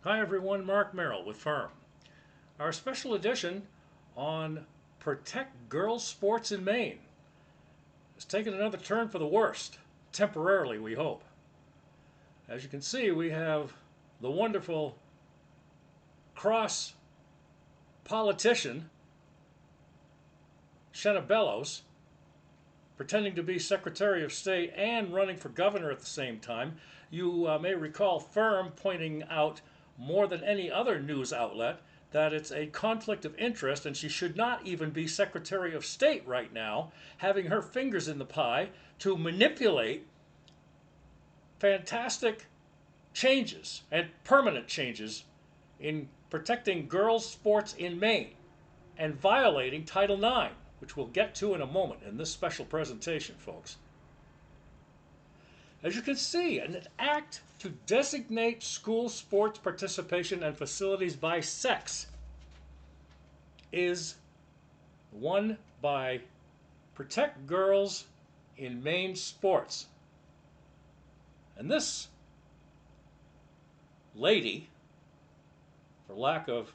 Hi everyone, Mark Merrill with Firm. Our special edition on Protect Girls Sports in Maine has taken another turn for the worst, temporarily we hope. As you can see, we have the wonderful cross politician, Sec'y of Bellows, pretending to be Secretary of State and running for governor at the same time. You may recall Firm pointing out more than any other news outlet that it's a conflict of interest and she should not even be Secretary of State right now, having her fingers in the pie to manipulate fantastic changes and permanent changes in protecting girls' sports in Maine and violating Title IX, which we'll get to in a moment in this special presentation, folks. As you can see, an act to designate school sports participation and facilities by sex is one by Protect Girls in Maine Sports. And this lady, for lack of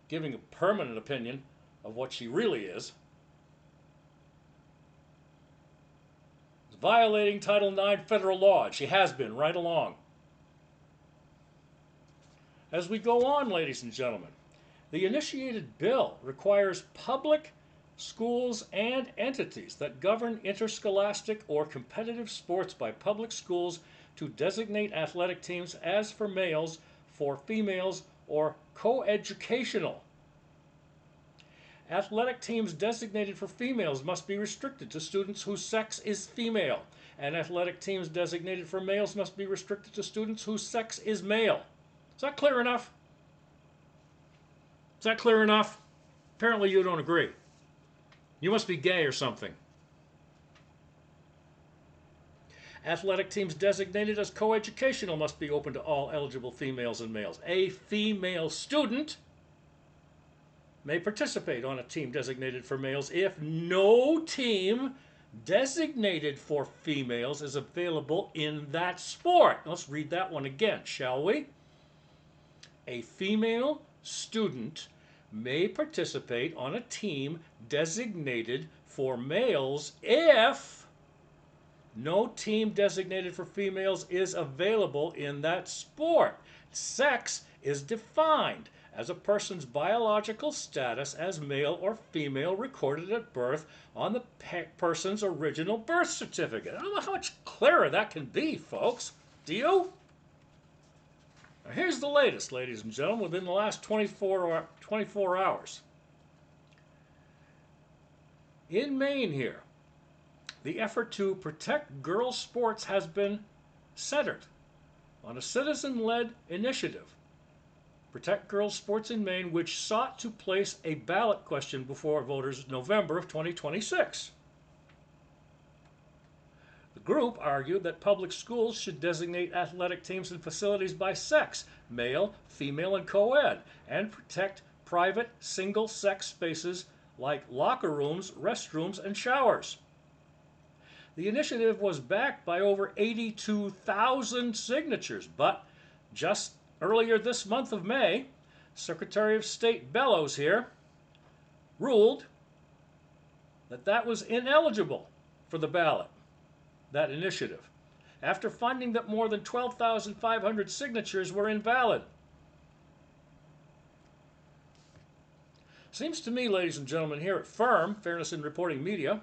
giving a permanent opinion of what she really is violating Title IX federal law. She has been right along. As we go on, ladies and gentlemen, the initiated bill requires public schools and entities that govern interscholastic or competitive sports by public schools to designate athletic teams as for males, for females, or coeducational. Athletic teams designated for females must be restricted to students whose sex is female, and athletic teams designated for males must be restricted to students whose sex is male. Is that clear enough? Is that clear enough? Apparently you don't agree. You must be gay or something. Athletic teams designated as coeducational must be open to all eligible females and males. A female student may participate on a team designated for males if no team designated for females is available in that sport. Let's read that one again, shall we? A female student may participate on a team designated for males if no team designated for females is available in that sport. Sex is defined as a person's biological status as male or female recorded at birth on the person's original birth certificate. I don't know how much clearer that can be, folks. Do you? Now here's the latest, ladies and gentlemen, within the last 24 hours. In Maine here, the effort to protect girls' sports has been centered on a citizen-led initiative, Protect Girls Sports in Maine, which sought to place a ballot question before voters in November of 2026. The group argued that public schools should designate athletic teams and facilities by sex, male, female, and co-ed, and protect private single-sex spaces like locker rooms, restrooms, and showers. The initiative was backed by over 82,000 signatures, but just earlier this month of May, Secretary of State Bellows here ruled that that was ineligible for the ballot, that initiative, after finding that more than 12,500 signatures were invalid. Seems to me, ladies and gentlemen, here at Firm, Fairness in Reporting Media,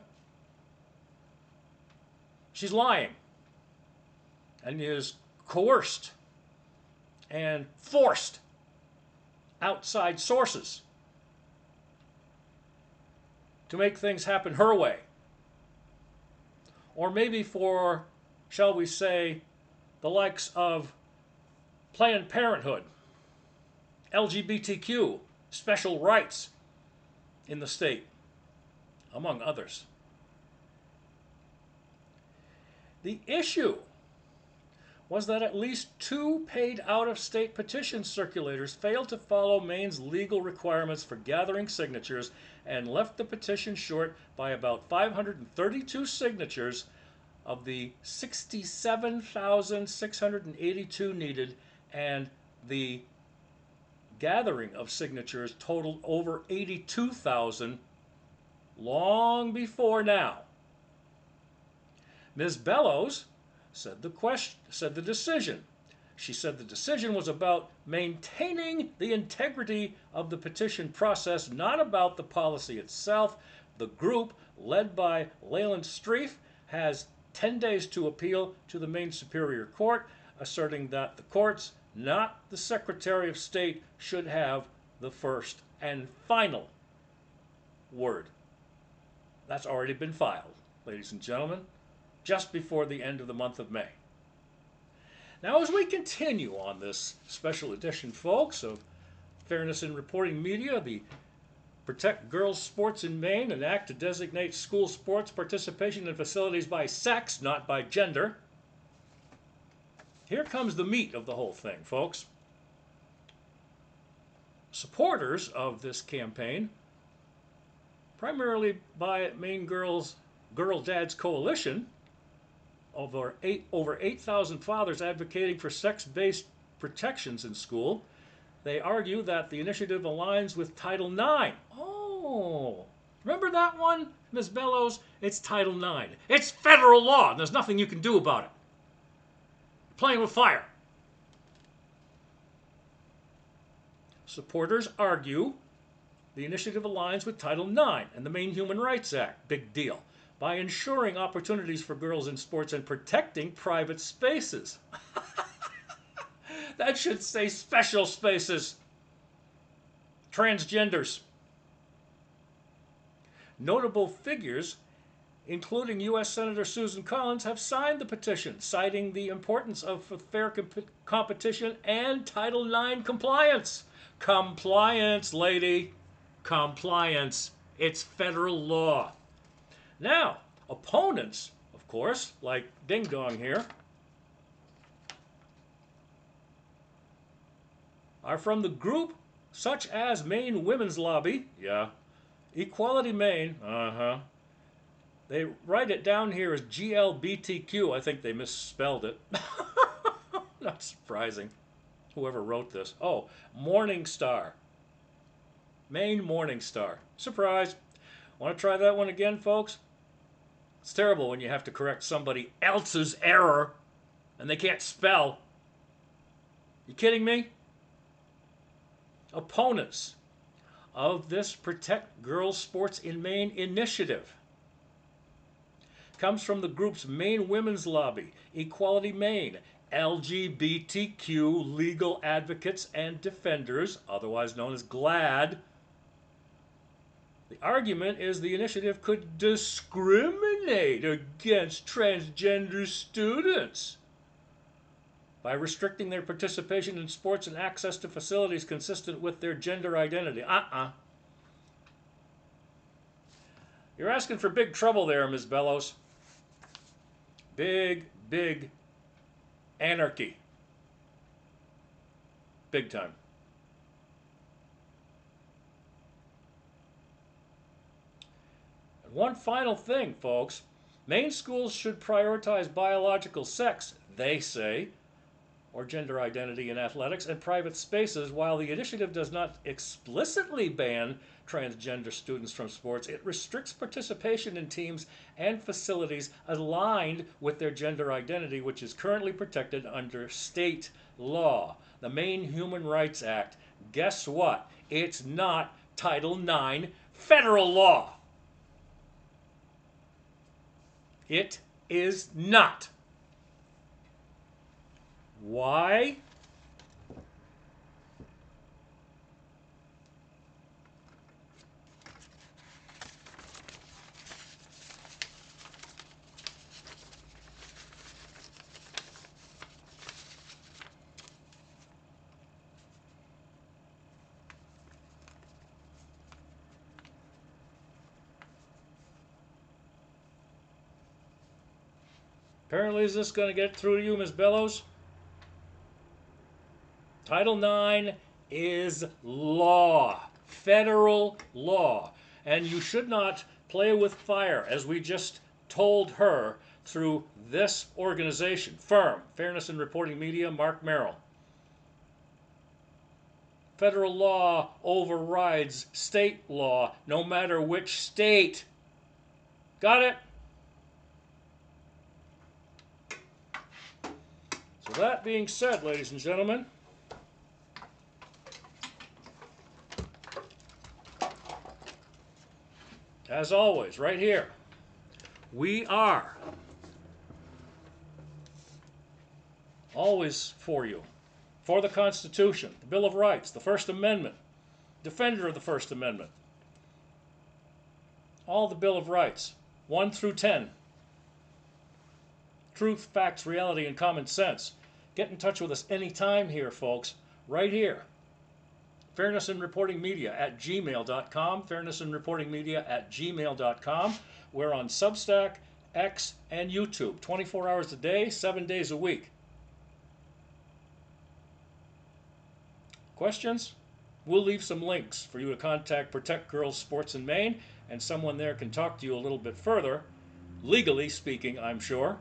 she's lying and is coerced and forced outside sources to make things happen her way. Or maybe for, shall we say, the likes of Planned Parenthood, LGBTQ, special rights in the state, among others. The issue was that at least 2 paid out-of-state petition circulators failed to follow Maine's legal requirements for gathering signatures and left the petition short by about 532 signatures of the 67,682 needed and the gathering of signatures totaled over 82,000 long before now. Ms. Bellows said the decision. She said the decision was about maintaining the integrity of the petition process, not about the policy itself. The group, led by Leyland Streif, has 10 days to appeal to the Maine Superior Court, asserting that the courts, not the Secretary of State, should have the first and final word. That's already been filed, ladies and gentlemen, just before the end of the month of May. Now, as we continue on this special edition, folks, of Fairness in Reporting Media, the Protect Girls Sports in Maine, an act to designate school sports participation in facilities by sex, not by gender. Here comes the meat of the whole thing, folks. Supporters of this campaign, primarily by Maine Girl Dads Coalition, over 8,000 fathers advocating for sex-based protections in school. They argue that the initiative aligns with Title IX. Oh, remember that one, Ms. Bellows? It's Title IX. It's federal law, and there's nothing you can do about it. You're playing with fire. Supporters argue the initiative aligns with Title IX and the Maine Human Rights Act. Big deal. By ensuring opportunities for girls in sports and protecting private spaces. That should say special spaces. Transgenders. Notable figures, including U.S. Senator Susan Collins, have signed the petition, citing the importance of fair competition and Title IX compliance. Compliance, lady. Compliance. It's federal law. Now, opponents, of course, like Ding Dong here, are from the group such as Maine Women's Lobby, Equality Maine, They write it down here as GLBTQ. I think they misspelled it. Not surprising. Whoever wrote this. Oh, Morning Star. Maine Morning Star. Surprise. Want to try that one again, folks? It's terrible when you have to correct somebody else's error and they can't spell. You kidding me? Opponents of this Protect Girls Sports in Maine initiative comes from the groups Maine Women's Lobby, Equality Maine, LGBTQ Legal Advocates and Defenders, otherwise known as GLAD. The argument is the initiative could discriminate against transgender students by restricting their participation in sports and access to facilities consistent with their gender identity. You're asking for big trouble there, Ms. Bellows. Big, big anarchy. Big time. And one final thing, folks. Maine schools should prioritize biological sex, they say, or gender identity in athletics and private spaces. While the initiative does not explicitly ban transgender students from sports, it restricts participation in teams and facilities aligned with their gender identity, which is currently protected under state law. The Maine Human Rights Act. Guess what? It's not Title IX federal law. It is not. Why? Apparently, is this going to get through to you, Ms. Bellows? Title IX is law, federal law, and you should not play with fire, as we just told her through this organization, FIRM, Fairness in Reporting Media, Mark Merrill. Federal law overrides state law, no matter which state. Got it? So that being said, ladies and gentlemen, as always, right here, we are always for you, for the Constitution, the Bill of Rights, the First Amendment, defender of the First Amendment, all the Bill of Rights, 1 through 10. Truth, facts, reality, and common sense. Get in touch with us anytime here, folks, right here. Fairness in Reporting Media at gmail.com, fairnessandreportingmedia@gmail.com. We're on Substack, X, and YouTube, 24 hours a day, 7 days a week. Questions? We'll leave some links for you to contact Protect Girls Sports in Maine, and someone there can talk to you a little bit further, legally speaking, I'm sure,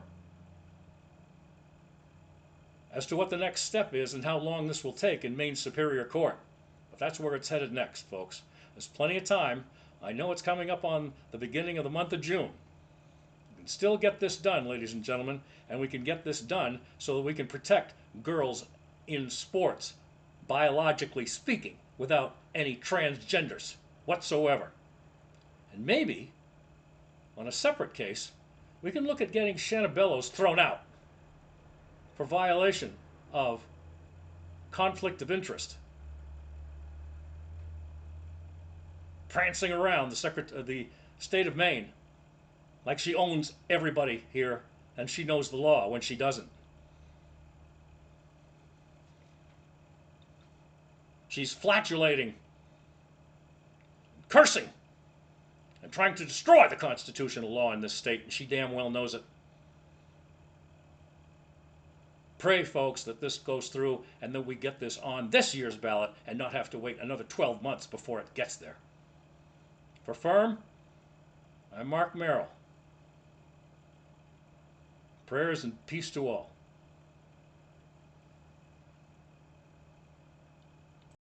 as to what the next step is and how long this will take in Maine Superior Court. But that's where it's headed next, folks. There's plenty of time. I know it's coming up on the beginning of the month of June. We can still get this done, ladies and gentlemen, and we can get this done so that we can protect girls in sports, biologically speaking, without any transgenders whatsoever. And maybe, on a separate case, we can look at getting Sec'y Bellows thrown out for violation of conflict of interest. Prancing around the state of Maine like she owns everybody here and she knows the law when she doesn't. She's flatulating, cursing, and trying to destroy the constitutional law in this state, and she damn well knows it. Pray, folks, that this goes through and that we get this on this year's ballot and not have to wait another 12 months before it gets there. For Firm, I'm Mark Merrill. Prayers and peace to all.